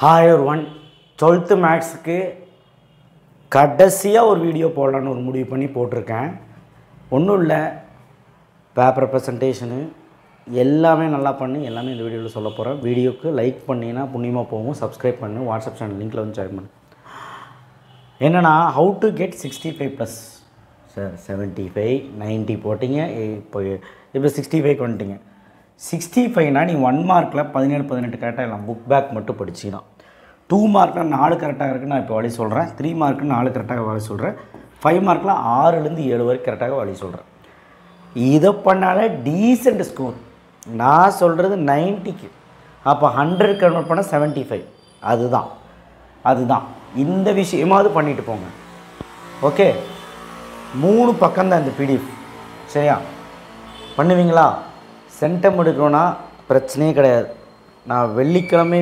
Hi one 12th மேக்ஸுக்கு கடைசியாக ஒரு video போடலான்னு ஒரு முடிவு பண்ணி போட்டிருக்கேன். ஒன்றும் இல்லை, பேப்பர் ப்ரெசன்டேஷனு எல்லாமே நல்லா பண்ணி எல்லாமே இந்த வீடியோவில் சொல்ல போகிறேன். வீடியோக்கு லைக் பண்ணிங்கன்னா புண்ணியமாக போகும். சப்ஸ்கிரைப் பண்ணு, வாட்ஸ்அப் சேனல் லிங்க்கில் வந்து ஜாயின் பண்ணு. என்னென்னா ஹவு டு கெட் 65+. சார் 75 90 போட்டிங்க, இப்போ 65 வந்துட்டிங்க. 65னா நீ 1 மார்க்கில் 17 கரெக்டாக இல்லை, புக் பேக் மட்டும் படிச்சிங்கன்னா. 2 மார்க்கில் 4 கரெக்டாக இருக்குது, நான் இப்போ வழி சொல்கிறேன். 3 மார்க்கில் 4 கரெக்டாக வழி சொல்கிறேன். 5 மார்க்கில் 6லேருந்து 7 வரைக்கும் கரெக்டாக வழி சொல்கிறேன். இதை பண்ணாலே டீசெண்ட் ஸ்கோர். நான் சொல்கிறது 90க்கு, அப்போ 100 கன்வெர்ட் பண்ண 75. அதுதான் இந்த விஷயமாவது பண்ணிட்டு போங்க. ஓகே, 3 பக்கம்தான் இந்த பிடிஎஃப். சரியா, பண்ணுவீங்களா? சென்டம் எடுக்கணும்னா பிரச்சனையே கிடையாது. நான் வெள்ளிக்கிழமை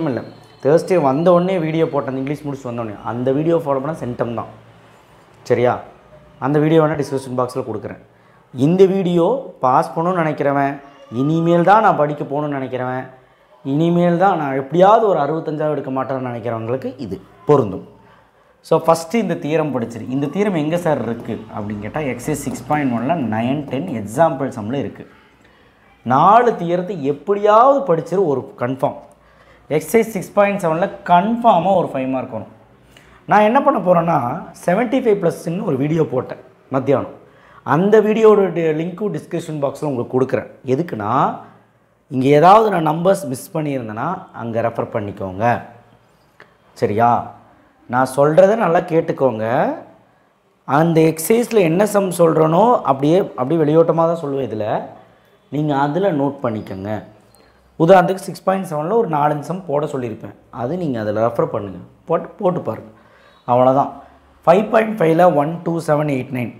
இல்லை, தேர்ஸ்டே வந்தோடனே வீடியோ போட்டேன். இங்கிலீஷ் முடிச்சு வந்தோடனே அந்த வீடியோ ஃபாலோ பண்ணால் சென்டம் தான். சரியா, அந்த வீடியோ வேணால் டிஸ்கிரிப்ஷன் பாக்ஸில் கொடுக்குறேன். இந்த வீடியோ பாஸ் பண்ணணும்னு நினைக்கிறவன், இனிமேல் தான் நான் படிக்க போகணுன்னு நினைக்கிறவன், இனிமேல் தான் நான் எப்படியாவது ஒரு 65 எடுக்க மாட்டேன்னு நினைக்கிறவங்களுக்கு இது பொருந்தும். ஸோ ஃபஸ்ட்டு இந்த தியரம் படிச்சிரு. இந்த தியரம் எங்கே சார் இருக்குது அப்படின்னு கேட்டால் எக்ஸைஸ் 6.1ல் 9, 10 எக்ஸாம்பிள் சம்மில் இருக்குது. 4 தியரத்தை எப்படியாவது படிச்சிரு, ஒரு கன்ஃபார்ம். எக்ஸைஸ் 6.7ல் கன்ஃபார்மாக ஒரு 5 மார்க் வரும். நான் என்ன பண்ண போகிறேன்னா 75+ன்னு ஒரு வீடியோ போட்டேன் மத்தியானம். அந்த வீடியோட லிங்க்கும் டிஸ்கிரிப்ஷன் பாக்ஸில் உங்களுக்கு கொடுக்குறேன். எதுக்குன்னா, இங்கே ஏதாவது நான் நம்பர்ஸ் மிஸ் பண்ணியிருந்தேன்னா அங்கே ரெஃபர் பண்ணிக்கோங்க. சரியா, நான் சொல்கிறத நல்லா கேட்டுக்கோங்க. அந்த எக்ஸசைஸில் என்ன சம் சொல்கிறனோ அப்படியே வெளியோட்டமாக தான் சொல்லுவேன். இதில் நீங்கள் அதில் நோட் பண்ணிக்கோங்க. உதாரணத்துக்கு 6.7ல் ஒரு 4 சம் போட சொல்லியிருப்பேன், அது நீங்கள் அதில் ரெஃபர் பண்ணுங்கள், போட்டு பாருங்கள். அவ்வளோதான். 5.5ல் 1, 2, 7, 8, 9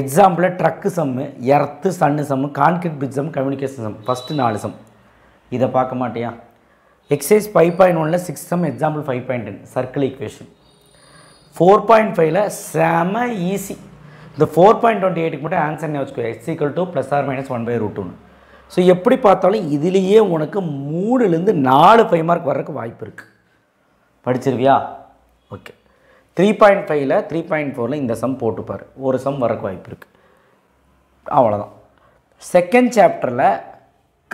எக்ஸாம்பிளில் truck sum, earth sun sum, concrete bridge sum, communication sum, first 4 sum. இதை பார்க்க மாட்டியா? எக்ஸைஸ் 5.1ல் 6 சம், எக்ஸாம்பிள் 5.10 சர்க்கிள் ஈக்குவேஷன். 4.5ல் செம ஈஸி. இந்த 4.28க்கு மட்டும் ஆன்சர் என்ன வச்சுக்கோ, x = +or- 1/√2. ஸோ எப்படி பார்த்தாலும் இதிலேயே உனக்கு 3லேருந்து 4 5 மார்க் வர்றதுக்கு வாய்ப்பு இருக்குது. படிச்சிருவியா? ஓகே. 3.5ல் 3.4ல் இந்த சம் போட்டுப்பார், ஒரு சம் வரக்கு வாய்ப்பு இருக்குது. அவ்வளோதான். செகண்ட் சாப்டரில்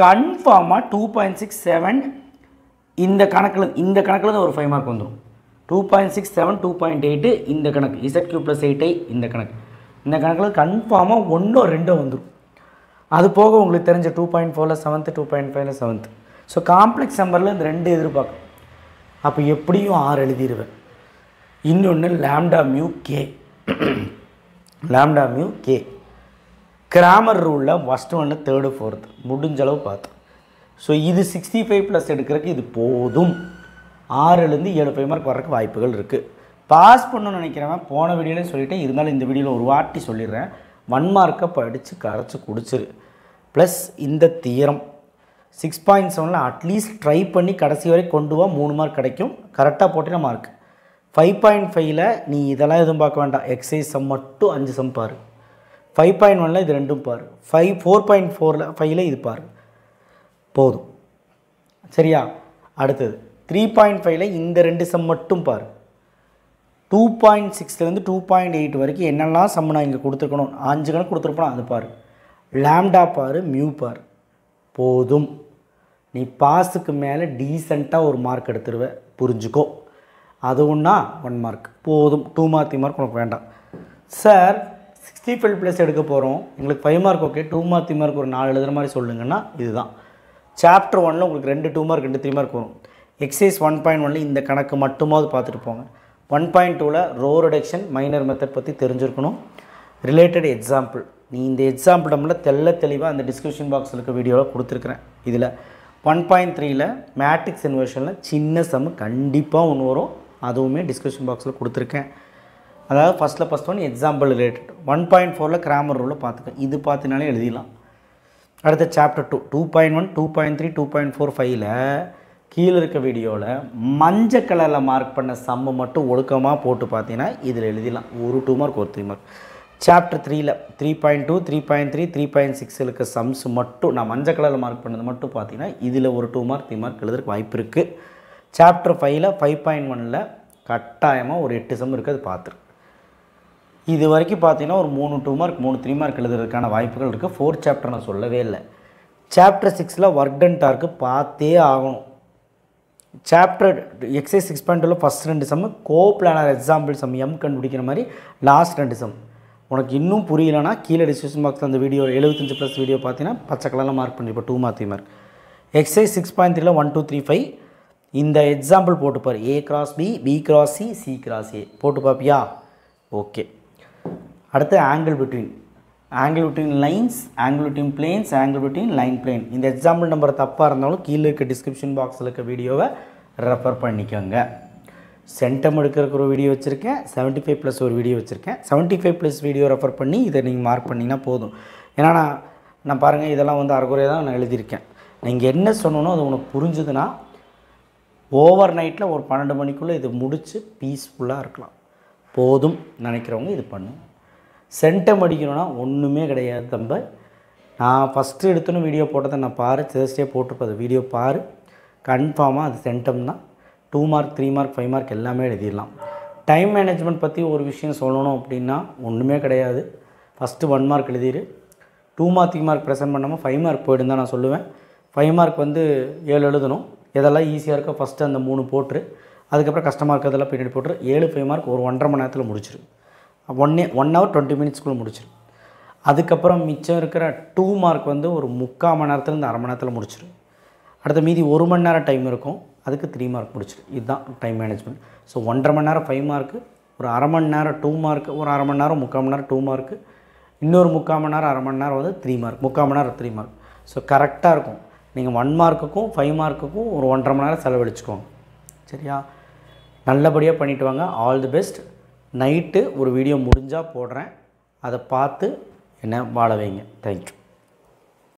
கன்ஃபார்மாக 2.67 இந்த கணக்கில் தான் ஒரு 5 மார்க் வந்துடும். 2.67, 2.8 இந்த கணக்கு, ZQ + 8i இந்த கணக்கில் கன்ஃபார்மாக 1 or 2 வந்துடும். அது போக உங்களுக்கு தெரிஞ்ச 2.4ல் 7th, 2.5ல் 7th. ஸோ காம்ப்ளெக்ஸ் நம்பரில் இந்த 2 எதிர்பார்க்கும். அப்போ எப்படியும் 6 எழுதிடுவேன். இன்னொன்று லாம்டா மியூ கே கிராமர் ரூலில் ஃபஸ்ட்டு 1, 3rd, 4th முடிஞ்சளவு பார்த்தோம். ஸோ இது 65+ எடுக்கிறதுக்கு இது போதும். 6லேருந்து 7 5 மார்க் வர்றதுக்கு வாய்ப்புகள் இருக்குது. பாஸ் பண்ணணும்னு நினைக்கிறவன் போன வீடியோலேயே சொல்லிவிட்டேன், இருந்தாலும் இந்த வீடியோவில் ஒரு வாட்டி சொல்லிடுறேன். 1 மார்க்கை படித்து கரைச்சி குடிச்சிரு. ப்ளஸ் இந்த தியரம் 6.7ல் அட்லீஸ்ட் ட்ரை பண்ணி கடைசி வரை கொண்டு வா, 3 மார்க் கிடைக்கும். கரெக்டாக போட்டினா மார்க். 5.5ல் நீ இதெல்லாம் எதுவும் பார்க்க வேண்டாம், எக்ஸைஸ் சம் மட்டும் 5 சம் பாரு. 5.1ல் இது 2 பாரு. 4.5ல் இது பாரு, போதும். சரியா, அடுத்தது 3.5ல் இந்த 2 சம் மட்டும் பாரு. 2.6லேருந்து 2.8 வரைக்கும் என்னெல்லாம் சம் நான் இங்கே கொடுத்துருக்கணும், 5 கணக்கு கொடுத்துருப்போம், அது பாரு. லாம்டா பாரு, மியூ பாரு, போதும். நீ பாஸுக்கு மேலே டீசெண்டாக ஒரு மார்க் எடுத்துருவ, புரிஞ்சுக்கோ. அது ஒன்றா 1 மார்க் போதும். 2 மார்க் 3 மார்க் உனக்கு வேண்டாம். சார் 65+ எடுக்க போகிறோம், எங்களுக்கு 5 மார்க் ஓகே, 2 மார்க் 3 மார்க் ஒரு 4 எழுதுகிற மாதிரி சொல்லுங்கன்னா இதுதான். சாப்டர் 1ல் உங்களுக்கு 2 மார்க் 2 3 மார்க் வரும். எக்ஸைஸ் 1.1ல் இந்த கணக்கு மட்டுமாவது பார்த்துட்டு போங்க. 1.2ல் ரோ ரிடக்ஷன் மைனர் மெத்தட் பற்றி தெரிஞ்சிருக்கணும். ரிலேட்டட் எக்ஸாம்பிள், நீ இந்த எக்ஸாம்பிள் நம்மள தெளிவாக அந்த டிஸ்கிரிப்ஷன் பாக்ஸில் இருக்க வீடியோவில் கொடுத்துருக்குறேன். இதில் 1.3ல் மேட்ரிக்ஸ் இன்வர்ஷனில் சின்ன சம் கண்டிப்பாக ஒன்று வரும், அதுவுமே டிஸ்கிரிப்ஷன் பாக்ஸில் கொடுத்துருக்கேன். அதாவது ஃபஸ்ட் ஒன் எக்ஸாம்பிள் ரிலேட்டட். 1.4ல் கிராமர் ரூலில் பார்த்துக்க, இது பார்த்தினாலே எழுதிடலாம். அடுத்த சாப்டர் 2 2.1, 2.3, 2.4, 5ல் கீழே இருக்க வீடியோவில் மஞ்சள் கலரில் மார்க் பண்ண சம்மு மட்டும் ஒழுக்கமாக போட்டு பார்த்தீங்கன்னா இதில் எழுதிடலாம். ஒரு 2 மார்க் ஒரு 3 மார்க். சாப்டர் 3ல் 3.2, 3.3, 3.6 இருக்க சம்ஸ் மட்டும் நான் மஞ்சள் கலரில் மார்க் பண்ணது மட்டும் பார்த்தீங்கன்னா இதில் ஒரு 2 மார்க் 3 மார்க் எழுதுறதுக்கு வாய்ப்பு இருக்குது. சாப்டர் 5ல் 5.1ல் கட்டாயமாக ஒரு 8 சம் இருக்குது, அது பார்த்துரு. இது வரைக்கும் பார்த்தீங்கன்னா ஒரு 3 2 மார்க் 3 3 மார்க் எழுதுறதுக்கான வாய்ப்புகள் இருக்குது. 4th சாப்டர் நான் சொல்லவே இல்லை. சாப்டர் 6ல் ஒர்க் டன் டார்க்கு பார்த்தே ஆகணும். சாப்டர் எக்ஸைஸ் 6.2ல் first 2 sum coplanar example sum M கண்டுபிடிக்கிற மாதிரி லாஸ்ட் 2 சம். உனக்கு இன்னும் புரியலைன்னா கீழே டிஸ்கிரிப்ஷன் பாக்ஸில் அந்த வீடியோ 75+ வீடியோ பார்த்தீங்கன்னா பச்சை கலரில் மார்க் பண்ணிப்போம் 2 மார்க் 3 மார்க். எக்ஸைஸ் 6.3ல் 1 2 3 5 இந்த example போட்டுப்பார். A × B, B × C, C × A போட்டு பார்ப்பியா? ஓகே. அடுத்து angle between lines, angle between planes, angle between line plane. இந்த எக்ஸாம்பிள் நம்பர் தப்பாக இருந்தாலும் கீழே இருக்க டிஸ்கிரிப்ஷன் பாக்ஸில் இருக்க வீடியோவை ரெஃபர் பண்ணிக்கோங்க. சென்டம் எடுக்கிறதுக்கு ஒரு வீடியோ வச்சுருக்கேன், 75+ ஒரு வீடியோ வச்சுருக்கேன். 75+ வீடியோ ரெஃபர் பண்ணி இதை நீங்கள் மார்க் பண்ணிங்கன்னா போதும். ஏன்னா நான் பாருங்கள் இதெல்லாம் வந்து அரைக்குறையாக தான் நான் எழுதியிருக்கேன். நீங்கள் என்ன சொன்னோன்னோ அது உனக்கு புரிஞ்சுதுன்னா ஓவர் நைட்டில் ஒரு 12 மணிக்குள்ளே இது முடித்து பீஸ்ஃபுல்லாக இருக்கலாம். போதும் நினைக்கிறவங்க இது பண்ணும். சென்டம் அடிக்கணும்னா ஒன்றுமே கிடையாது தம்ப. நான் ஃபஸ்ட்டு எடுத்தோன்னு வீடியோ போட்டதை நான் பாரு, தேர்ஸ்டே போட்டுப்போம். அது வீடியோ பாரு, கன்ஃபார்மாக அது சென்டம் தான். 2 மார்க் 3 மார்க் 5 மார்க் எல்லாமே எழுதிடலாம். டைம் மேனேஜ்மெண்ட் பற்றி ஒரு விஷயம் சொல்லணும் அப்படின்னா ஒன்றுமே கிடையாது. ஃபஸ்ட்டு 1 மார்க் எழுதிடு, 2 மார்க் 3 மார்க் ப்ரெசென்ட் பண்ணாமல் 5 மார்க் போய்டுன்னு தான் நான் சொல்லுவேன். 5 மார்க் வந்து 7 எழுதணும். எதெல்லாம் ஈஸியாக இருக்கோ ஃபஸ்ட்டு அந்த 3 போட்டுரு, அதுக்கப்புறம் கஷ்டமாக இருக்கிறதெல்லாம் பின்னாடி போட்டுரு. 7 5 மார்க் ஒரு 1.5 மணி நேரத்தில் முடிச்சிரு. 1 hour 20 minutesக்குள்ளே முடிச்சிரு. அதுக்கப்புறம் மிச்சம் இருக்கிற 2 மார்க் வந்து ஒரு 3/4 மணி நேரத்துலேருந்து அரை மணி நேரத்தில் முடிச்சிரு. அடுத்த மீதி 1 மணி நேரம் டைம் இருக்கும், அதுக்கு 3 மார்க் முடிச்சிரு. இதுதான் டைம் மேனேஜ்மெண்ட். ஸோ 1.5 மணி நேரம் 5 மார்க்கு, ஒரு அரை மணி நேரம் 2 மார்க்கு, ஒரு அரை மணி நேரம் 3/4 மணி நேரம் 2 மார்க்கு, இன்னொரு 3/4 மணி நேரம் அரை மணி நேரம் வந்து 3 மார்க், 3/4 மணி நேரம் 3 மார்க். ஸோ கரெக்டாக இருக்கும். நீங்கள் 1 மார்க்குக்கும் 5 மார்க்குக்கும் ஒரு 1.5 மணி நேரம் செலவழிச்சுக்கோங்க. சரியா? நல்லபடியாக பண்ணிவிட்டு வாங்க. All the best. நைட்டு ஒரு வீடியோ முடிஞ்சால் போடுறேன், அதை பார்த்து என்ன வாழ வைங்க. தேங்க்யூ.